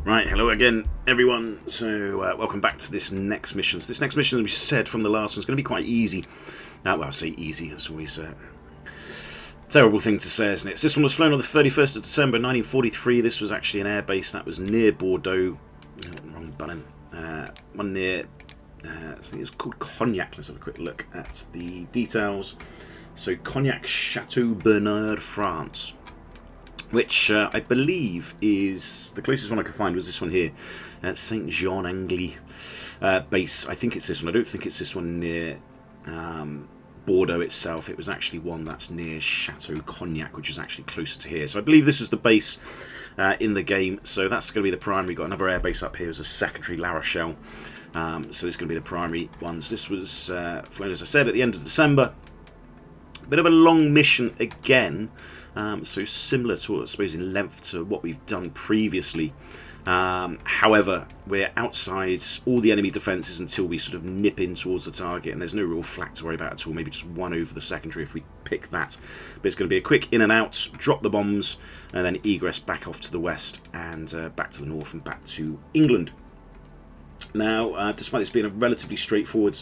Right, hello again, everyone. So, welcome back to this next mission. So this next mission, as we said from the last one, is going to be quite easy. Well, I say easy, that's always a terrible thing to say, isn't it? So this one was flown on the 31st of December 1943. This was actually an airbase that was near Bordeaux. Oh, wrong button. One near, I think it's called Cognac. Let's have a quick look at the details. So, Cognac-Chateau North, France. Which I believe is the closest one I could find was this one here at Saint Jean Angely base. I think it's this one. I don't think it's this one near Bordeaux itself. It was actually one that's near Chateau Cognac, which is actually closer to here. So I believe this was the base in the game. So that's going to be the primary. Got another airbase up here as a secondary, La Rochelle. So this is going to be the primary ones. This was flown, as I said, at the end of December. Bit of a long mission again. So similar to, I suppose, in length to what we've done previously. However, we're outside all the enemy defences until we sort of nip in towards the target, and there's no real flak to worry about at all. Maybe just one over the secondary if we pick that. But it's going to be a quick in and out, drop the bombs, and then egress back off to the west and back to the north and back to England. Now, despite this being a relatively straightforward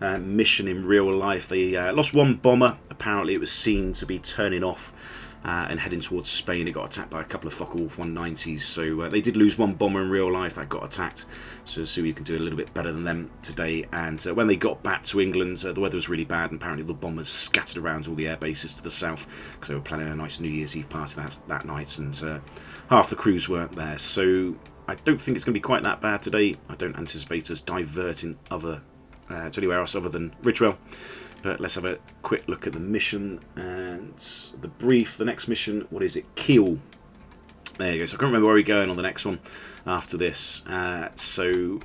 mission in real life, they lost one bomber. Apparently it was seen to be turning off and heading towards Spain. It got attacked by a couple of Focke-Wulf 190s, so they did lose one bomber in real life that got attacked, so you can do a little bit better than them today. And when they got back to England, the weather was really bad, and apparently the bombers scattered around all the air bases to the south because they were planning a nice New Year's Eve party that night, and half the crews weren't there. So I don't think it's going to be quite that bad today. I don't anticipate us diverting to anywhere else other than Ridgewell. But let's have a quick look at the mission and the brief. The next mission, what is it? Kiel. There you go. So I can't remember where we're going on the next one after this. So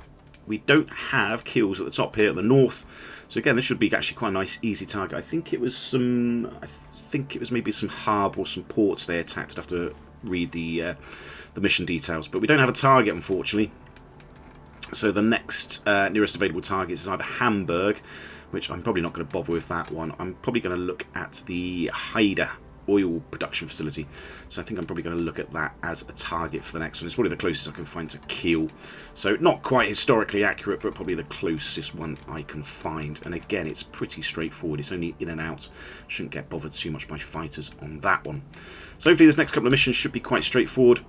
we don't have Kiels at the top here at the north. So again, this should be actually quite a nice, easy target. I think it was maybe some harbor or some ports they attacked. I'd have to read the mission details. But we don't have a target, unfortunately. So the next nearest available target is either Hamburg, which I'm probably not going to bother with that one. I'm probably going to look at the Haida oil production facility. So I think I'm probably going to look at that as a target for the next one. It's probably the closest I can find to Kiel. So not quite historically accurate, but probably the closest one I can find. And again, it's pretty straightforward. It's only in and out. Shouldn't get bothered too much by fighters on that one. So hopefully this next couple of missions should be quite straightforward.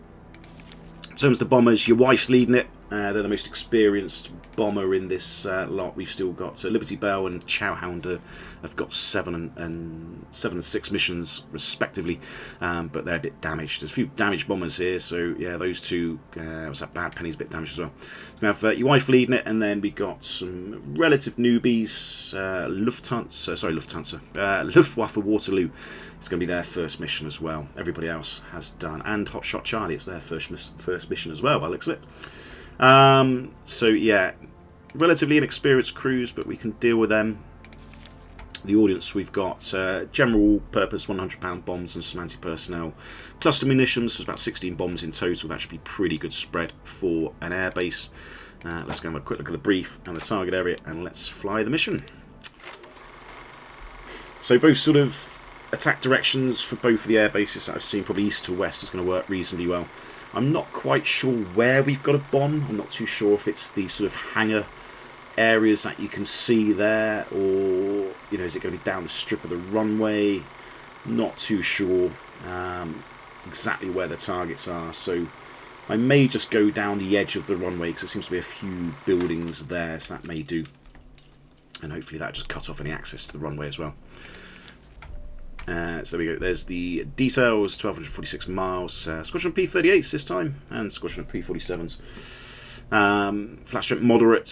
In terms of the bombers, your wife's leading it. They're the most experienced bomber in this lot. We've still got Liberty Bell and Chowhounder have got 7 and 6 missions respectively, but they're a bit damaged. There's a few damaged bombers here, so yeah, those two. What's that? Bad Penny's a bit damaged as well. We have your wife leading it, and then we got some relative newbies. Luftwaffe Waterloo. It's going to be their first mission as well. Everybody else has done, and Hot Shot Charlie. It's their first mission as well, by the looks of it. So yeah, relatively inexperienced crews, but we can deal with them. The audience, we've got general purpose 100-pound bombs and some anti-personnel cluster munitions. So it's about 16 bombs in total. That should be pretty good spread for an airbase. Let's go and have a quick look at the brief and the target area, and let's fly the mission. So both sort of attack directions for both of the air bases that I've seen, probably east to west, is going to work reasonably well. I'm not quite sure where we've got a bomb. I'm not too sure if it's the sort of hangar areas that you can see there, or is it going to be down the strip of the runway? Not too sure exactly where the targets are, so I may just go down the edge of the runway because there seems to be a few buildings there, so that may do, and hopefully that just cut off any access to the runway as well. So there we go, there's the details, 1,246 miles, Squadron P-38s this time, and Squadron P-47s. Flat strength moderate,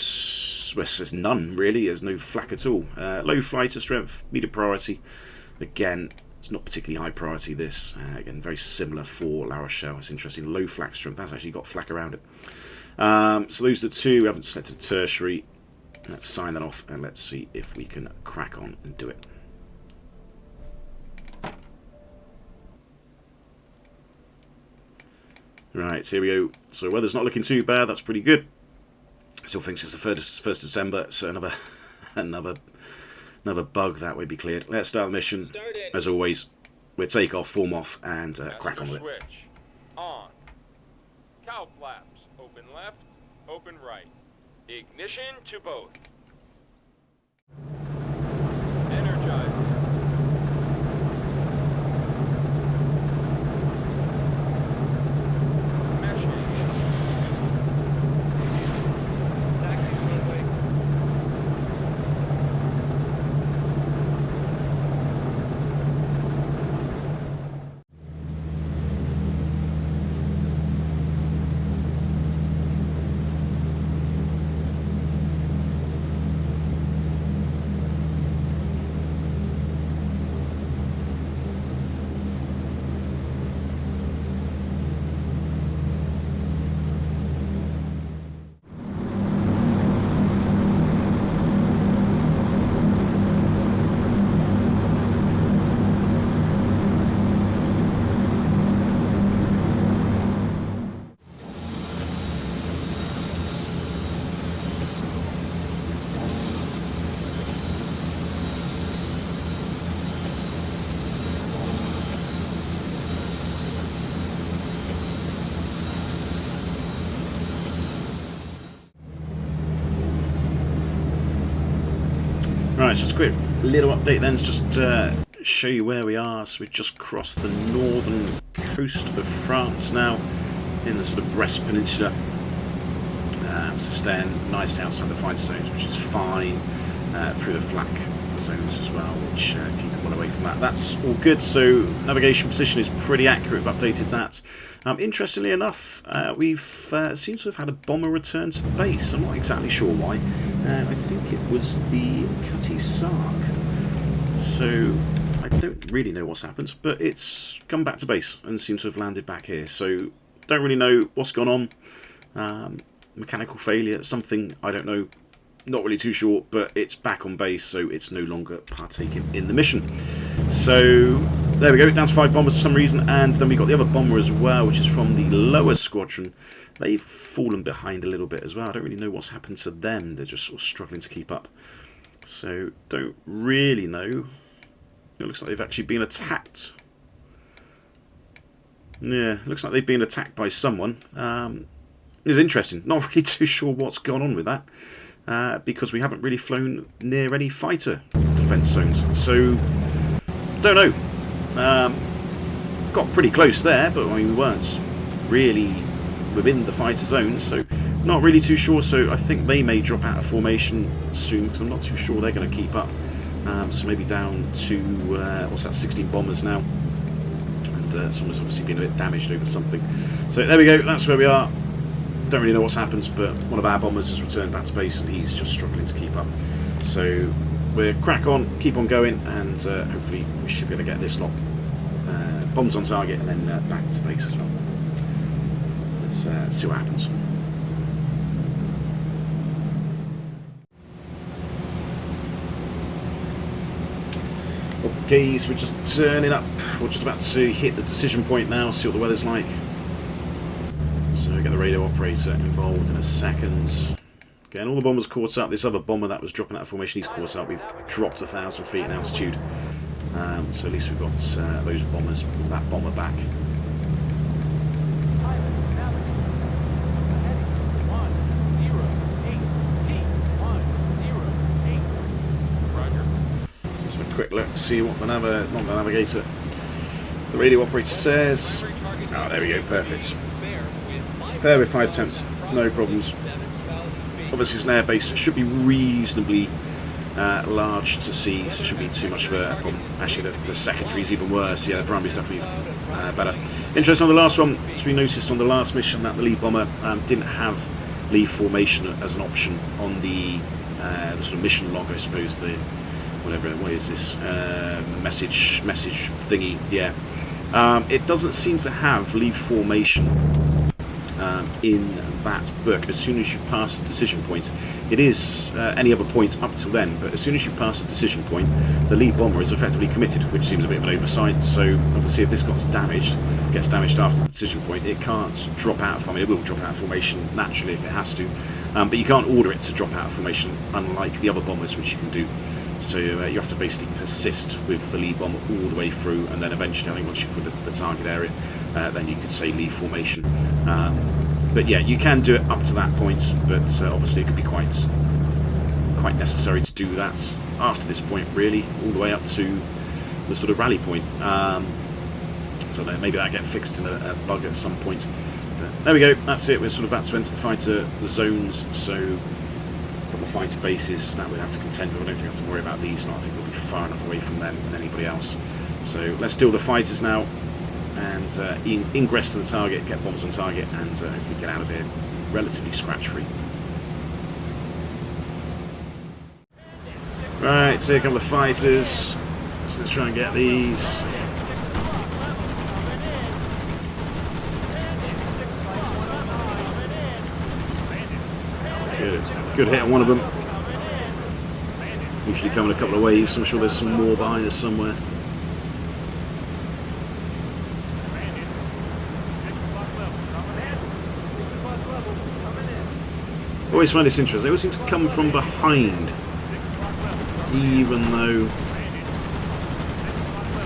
well, there's none really, there's no flak at all. Low fighter strength, medium priority. Again, it's not particularly high priority this, again very similar for La Rochelle. It's interesting, low flak strength, that's actually got flak around it. So those are the two. We haven't selected tertiary. Let's sign that off and let's see if we can crack on and do it. Right, here we go. So weather's not looking too bad. That's pretty good. Still thinks it's the 1st December, so another bug that would be cleared. Let's start the mission. As always, we'll take off, form off, and crack on with it. On. Cow flaps Open left, open right. Ignition to both. Energize. Right, just a quick little update then, just show you where we are. So we've just crossed the northern coast of France now, in the sort of Brest Peninsula. So staying nice outside the fighter zones, which is fine, through the flak zones as well, which keep it well away from that. That's all good, so navigation position is pretty accurate. We've updated that. Interestingly enough, we've seemed to have had a bomber return to base. I'm not exactly sure why. I think it was the Cognac-Chateau. So I don't really know what's happened, but it's come back to base and seems to have landed back here. So don't really know what's gone on. Mechanical failure, something, I don't know. Not really too sure, but it's back on base, so it's no longer partaking in the mission. So there we go, down to 5 bombers for some reason, and then we got the other bomber as well, which is from the lower squadron. They've fallen behind a little bit as well. I don't really know what's happened to them. They're just sort of struggling to keep up. So don't really know. It looks like they've actually been attacked. Yeah, looks like they've been attacked by someone. It was interesting. Not really too sure what's gone on with that. Because we haven't really flown near any fighter defence zones. So, don't know. Got pretty close there, but I mean, we weren't really within the fighter zones, so not really too sure. So I think they may drop out of formation soon, because I'm not too sure they're going to keep up. So maybe down to, what's that, 16 bombers now. And someone's obviously been a bit damaged over something. So there we go, that's where we are. Don't really know what's happened, but one of our bombers has returned back to base and he's just struggling to keep up. So we'll crack on, keep on going, and hopefully we should be able to get this lot bombs on target and then back to base as well. Let's see what happens. Okay, so we're just turning up. We're just about to hit the decision point now, see what the weather's like. So we get the radio operator involved in a second. Getting all the bombers caught up. This other bomber that was dropping out of formation, he's caught up. We've dropped 1,000 feet in altitude. So at least we've got those bombers, that bomber back. Just have a quick look, see what the navigator, the radio operator says. Oh, there we go, perfect. Fair with 5 temps, no problems. Obviously it's an airbase, it should be reasonably large to see, so it shouldn't be too much of a problem. Actually the secondary is even worse, yeah, the primary stuff will be better. Interesting on the last one, so we noticed on the last mission that the lead bomber didn't have leave formation as an option on the sort of mission log, I suppose, the what is this, message thingy, yeah. It doesn't seem to have leave formation in that book. As soon as you pass the decision point, it is any other point up till then, but as soon as you pass the decision point, the lead bomber is effectively committed, which seems a bit of an oversight. So obviously if this gets damaged after the decision point, it can't drop out of formation. It will drop out of formation naturally if it has to, but you can't order it to drop out of formation, unlike the other bombers, which you can do. So you have to basically persist with the lead bomber all the way through, and then eventually, I think once you've hit the target area, then you could say leave formation. But yeah, you can do it up to that point, but obviously it could be quite necessary to do that after this point, really, all the way up to the sort of rally point. So maybe that'll get fixed in a bug at some point. But there we go, that's it. We're sort of about to enter the fighter zones, so a couple of fighter bases that we'll have to contend with. I don't think I have to worry about these, and I think we'll be far enough away from them than anybody else. So let's deal with the fighters now, and ingress to the target, get bombs on target, and hopefully get out of here relatively scratch-free. Right, so here come the fighters. So let's try and get these. Good hit on one of them. Usually come in a couple of waves, so I'm sure there's some more behind us somewhere. Always find this interesting. They always seem to come from behind, even though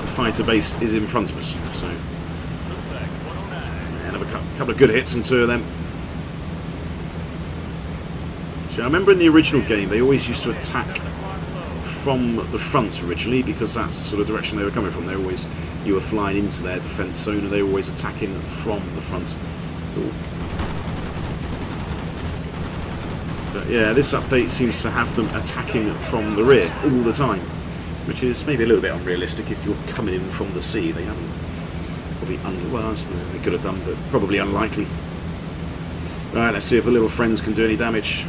the fighter base is in front of us. So, and have a couple of good hits on two of them. So I remember in the original game they always used to attack from the front originally, because that's the sort of direction they were coming from. You were flying into their defence zone, and they were always attacking from the front. Ooh. But yeah, this update seems to have them attacking from the rear all the time, which is maybe a little bit unrealistic if you're coming in from the sea. They haven't probably well, they could have done, but probably unlikely. Right, let's see if the little friends can do any damage.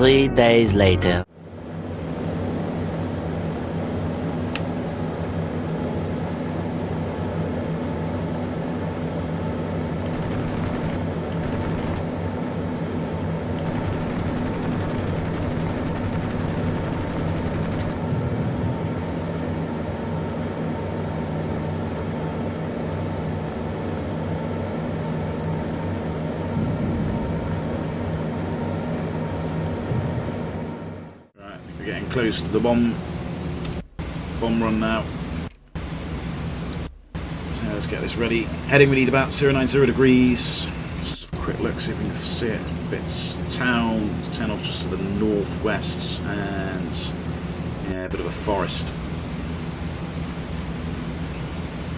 3 days later. We're getting close to the bomb run now. So let's get this ready. Heading we need about 090 degrees. Just have a quick look, see if we can see it. Bits town off just to the northwest, and yeah, a bit of a forest.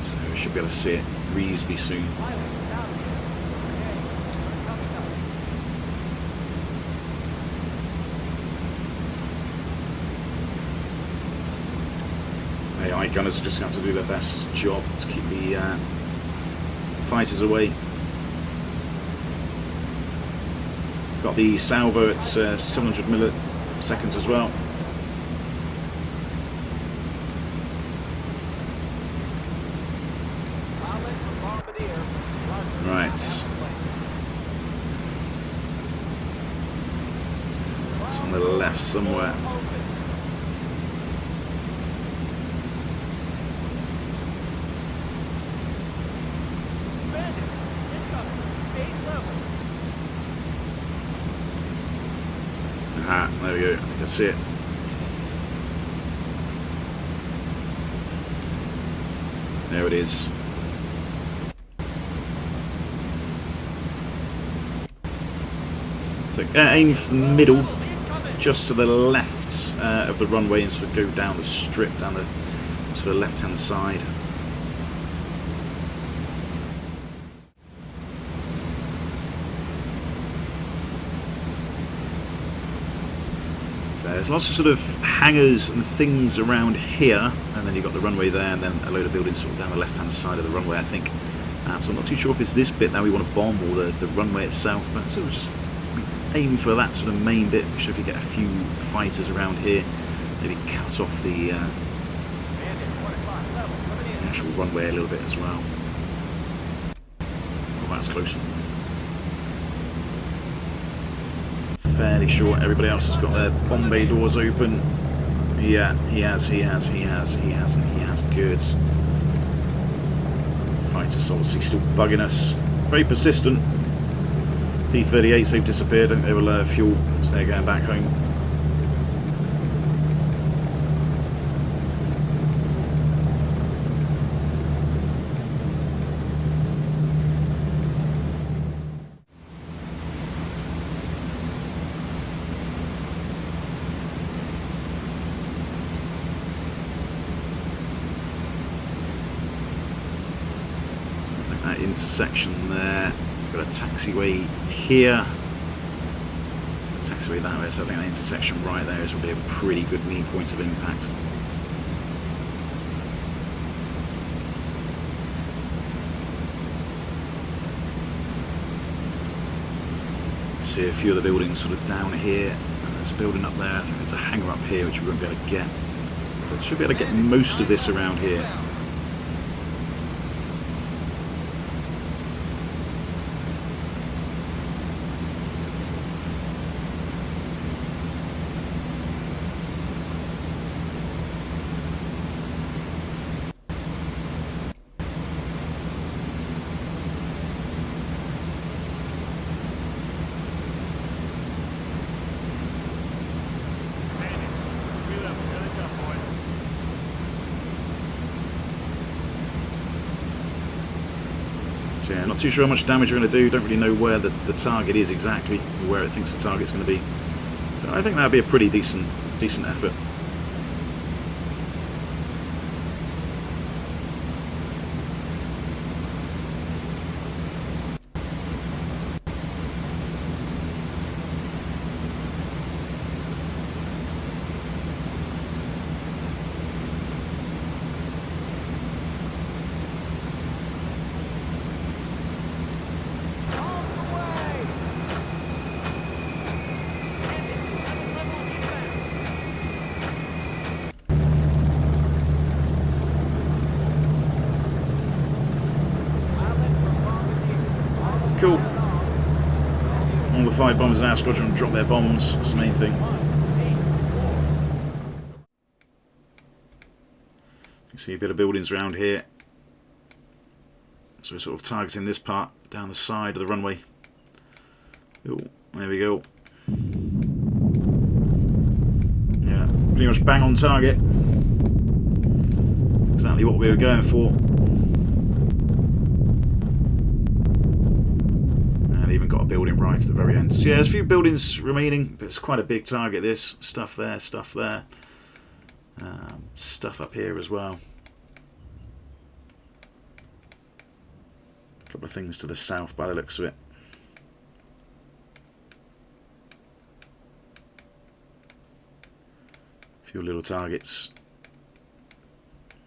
So we should be able to see it reasonably soon. AI gunners are just going to have to do their best job to keep the fighters away. Got the salvo at 700 milliseconds as well. Right. It's on the left somewhere. Ah, there we go, I think I see it. There it is. So aim for the middle, just to the left of the runway, and sort of go down the strip, down the sort of left hand side. So there's lots of sort of hangars and things around here, and then you've got the runway there, and then a load of buildings sort of down the left hand side of the runway, I think. So I'm not too sure if it's this bit that we want to bomb or the runway itself, but sort of just aim for that sort of main bit. Make sure if you get a few fighters around here, maybe cut off the actual runway a little bit as well. Oh, that's close. Fairly sure everybody else has got their bomb bay doors open. Yeah, he has. Good. Fighters obviously still bugging us. Very persistent. P-38s, they've disappeared. I think they will fuel as they're going back home. That intersection there. Got a taxiway here, a taxiway that way, so I think that intersection right there is will be a pretty good mean point of impact. See a few of the buildings sort of down here, and there's a building up there. I think there's a hangar up here which we won't be able to get, but should be able to get most of this around here. Yeah, not too sure how much damage we're going to do. Don't really know where the target is exactly, or where it thinks the target's going to be. But I think that'd be a pretty decent effort. 5 bombers in our squadron drop their bombs. That's the main thing. You can see a bit of buildings around here. So we're sort of targeting this part down the side of the runway. Ooh, there we go. Yeah, pretty much bang on target. That's exactly what we were going for. And even got a building right at the very end. So yeah, there's a few buildings remaining, but it's quite a big target this. Stuff there, stuff there. Stuff up here as well. A couple of things to the south by the looks of it. A few little targets.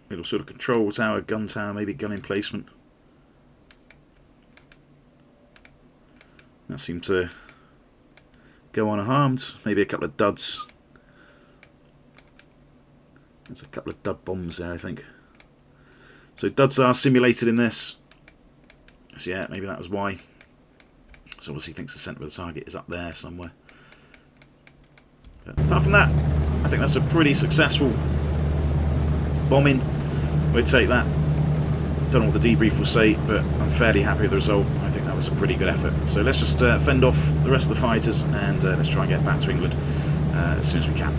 Little sort of control tower, gun tower, maybe gun emplacement. That seemed to go unharmed. Maybe a couple of duds. There's a couple of dud bombs there, I think. So duds are simulated in this. So yeah, maybe that was why. So obviously thinks the centre of the target is up there somewhere. But apart from that, I think that's a pretty successful bombing. We'll take that. Don't know what the debrief will say, but I'm fairly happy with the result. I think that was a pretty good effort. So let's just fend off the rest of the fighters and let's try and get back to England as soon as we can.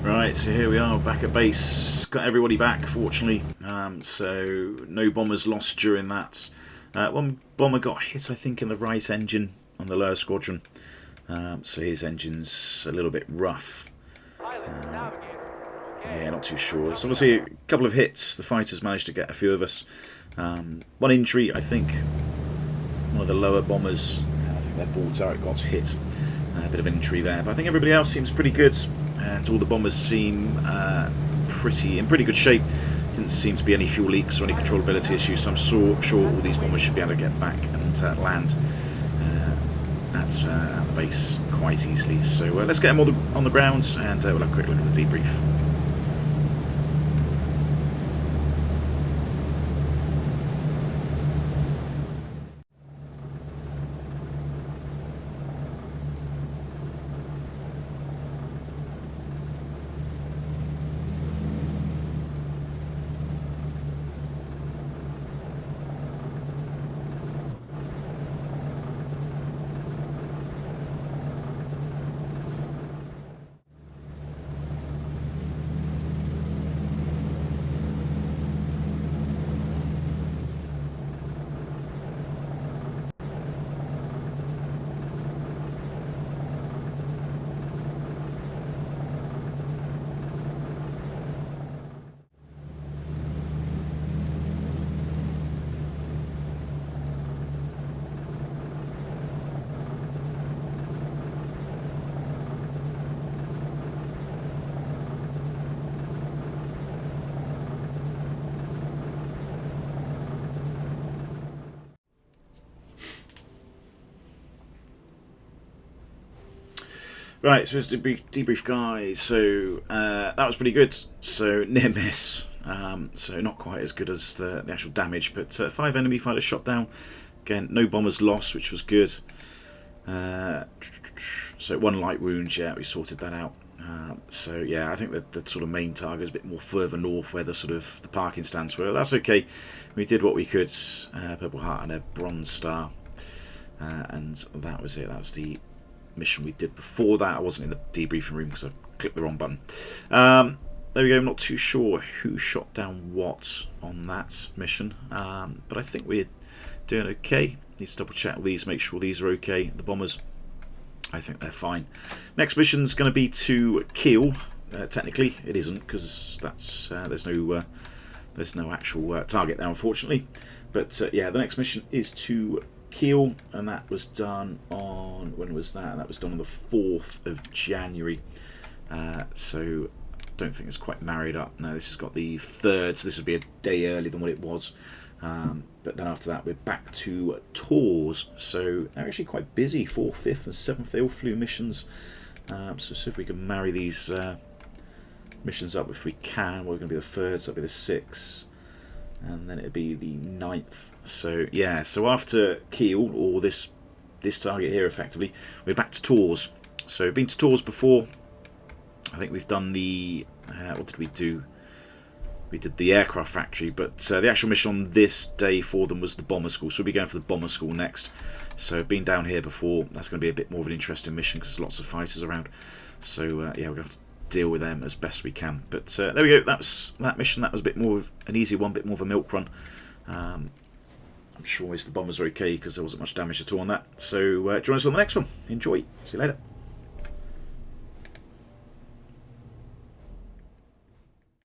Right, so here we are back at base. Got everybody back, fortunately. So no bombers lost during that. One bomber got hit, I think, in the right engine on the lower squadron. So his engine's a little bit rough. Yeah, not too sure. So obviously a couple of hits. The fighters managed to get a few of us. One injury, I think. One of the lower bombers, I think their ball turret got hit. A bit of injury there, but I think everybody else seems pretty good. And all the bombers seem in pretty good shape. Didn't seem to be any fuel leaks or any controllability issues, so I'm sure all these bombers should be able to get back and land at the base quite easily. So let's get them all on the ground and we'll have a quick look at the debrief. Right, so it's debrief guys. So that was pretty good. So near miss. So not quite as good as the actual damage, but 5 enemy fighters shot down. Again, no bombers lost, which was good. So 1 light wound, yeah, we sorted that out. So yeah, I think that the sort of main target is a bit more further north, where the sort of the parking stands were. That's okay. We did what we could. Purple Heart and a Bronze Star, and that was it. That was the mission we did before that. I wasn't in the debriefing room because I clicked the wrong button. There we go. I'm not too sure who shot down what on that mission, but I think we're doing okay. Need to double check all these, make sure these are okay. The bombers, I think they're fine. Next mission's going to be to kill. Technically, it isn't, because that's there's there's no actual target there, unfortunately. But yeah, the next mission is to Kiel, and that was done on, when was that? That was done on the 4th of January. So don't think it's quite married up. No, this has got the 3rd, so this would be a day earlier than what it was. But then after that, we're back to Tours. So they're actually quite busy. 4th, 5th, and 7th, they all flew missions. So see if we can marry these missions up if we can. Well, we're going to be the 3rd, so it'll be the 6th. And then it'll be the 9th. So yeah, so after Kiel, or this target here effectively, we're back to Tours. So been to Tours before. I think we've done the, what did we do? We did the aircraft factory, but the actual mission on this day for them was the bomber school. So we'll be going for the bomber school next. So been down here before, that's going to be a bit more of an interesting mission because there's lots of fighters around. So yeah, we're going to have to deal with them as best we can. But there we go, that was that mission. That was a bit more of an easy one, a bit more of a milk run. I'm sure the bombers are okay because there wasn't much damage at all on that. So join us on the next one. Enjoy. See you later.